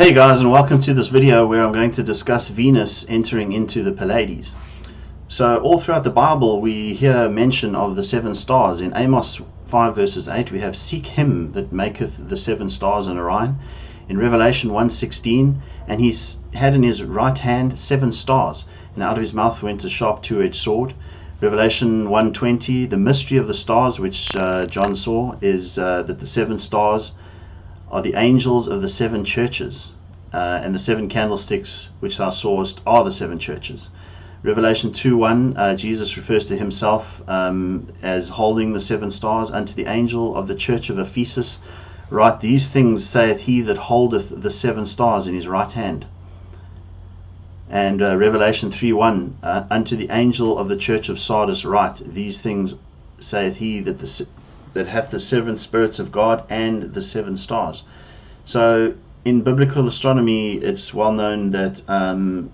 Hey guys, and welcome to this video where I'm going to discuss Venus entering into the Pleiades. So all throughout the Bible we hear mention of the seven stars. In Amos 5 verses 8 we have, "Seek him that maketh the seven stars in Orion." In Revelation 1:16, "And he had in his right hand seven stars, and out of his mouth went a sharp two-edged sword." Revelation 1:20, the mystery of the stars which John saw is that the seven stars are the angels of the seven churches, and the seven candlesticks which thou sawest are the seven churches. Revelation 2:1, Jesus refers to himself as holding the seven stars. "Unto the angel of the church of Ephesus write, these things saith he that holdeth the seven stars in his right hand." And Revelation 3:1, "Unto the angel of the church of Sardis write, these things saith he that hath the seven spirits of God and the seven stars." So in biblical astronomy it's well known that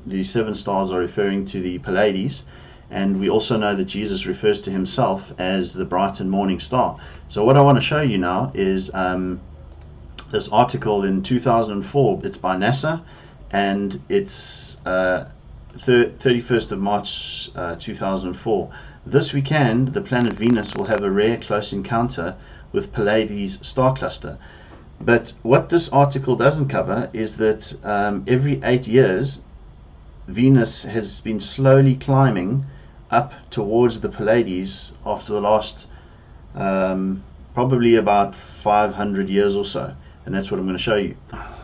the seven stars are referring to the Pleiades, and we also know that Jesus refers to himself as the bright and morning star. So what I want to show you now is this article in 2004. It's by NASA, and it's 31st of March 2004. "This weekend, the planet Venus will have a rare close encounter with Pleiades star cluster." But what this article doesn't cover is that every 8 years, Venus has been slowly climbing up towards the Pleiades after the last probably about 500 years or so. And that's what I'm going to show you.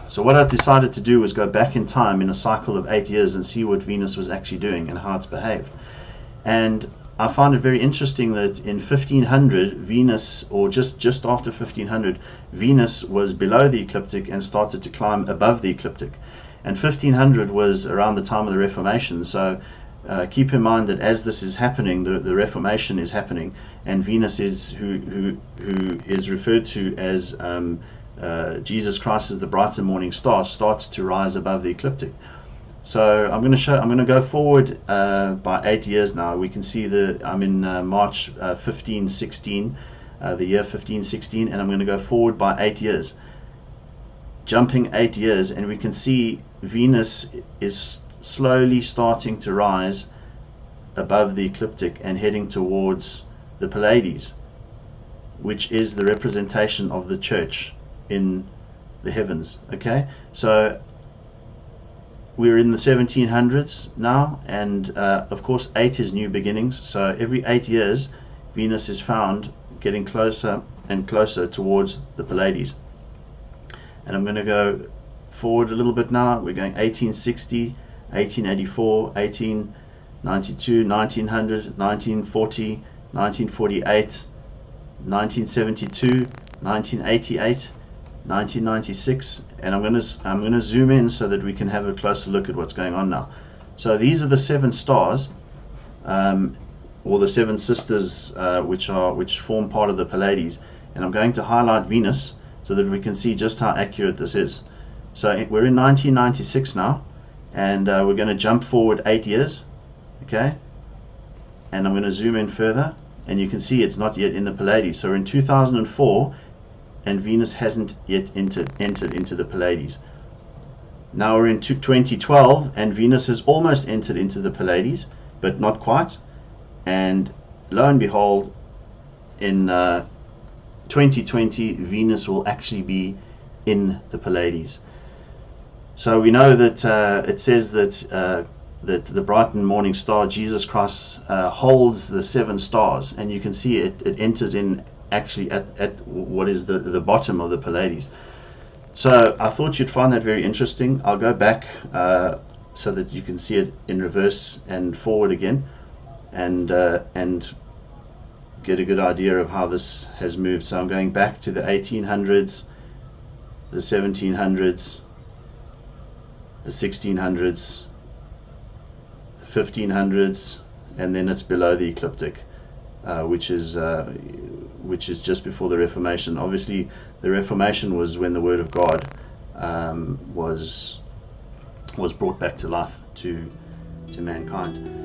So what I've decided to do was go back in time in a cycle of 8 years and see what Venus was actually doing and how it's behaved. And I found it very interesting that in 1500 Venus, or just after 1500, Venus was below the ecliptic and started to climb above the ecliptic. And 1500 was around the time of the Reformation. So keep in mind that as this is happening, the Reformation is happening, and Venus is who is referred to as Jesus Christ as the bright and morning star, starts to rise above the ecliptic. So I'm going to go forward by 8 years now. We can see that I'm in March 1516, the year 1516, and I'm going to go forward by 8 years, jumping 8 years, and we can see Venus is slowly starting to rise above the ecliptic and heading towards the Pleiades, which is the representation of the church in the heavens. Okay, so we're in the 1700s now, and of course 8 is new beginnings. So every 8 years Venus is found getting closer and closer towards the Pleiades. And I'm going to go forward a little bit now. We're going 1860, 1884, 1892, 1900, 1940, 1948, 1972, 1988, 1996, and I'm going to zoom in so that we can have a closer look at what's going on now. So these are the seven stars, or the seven sisters, which form part of the Pleiades, and I'm going to highlight Venus so that we can see just how accurate this is. So we're in 1996 now, and we're going to jump forward 8 years, okay? And I'm going to zoom in further, and you can see it's not yet in the Pleiades. So we're in 2004. And Venus hasn't yet entered into the Pleiades. Now we're in 2012, and Venus has almost entered into the Pleiades, but not quite. And lo and behold, in 2020, Venus will actually be in the Pleiades. So we know that it says that the bright and morning star, Jesus Christ, holds the seven stars, and you can see it enters in actually at what is the bottom of the Pleiades. So I thought you'd find that very interesting. I'll go back so that you can see it in reverse and forward again, and get a good idea of how this has moved. So I'm going back to the 1800s, the 1700s, the 1600s, the 1500s, and then it's below the ecliptic, which is just before the Reformation. Obviously the Reformation was when the Word of God was brought back to life to mankind.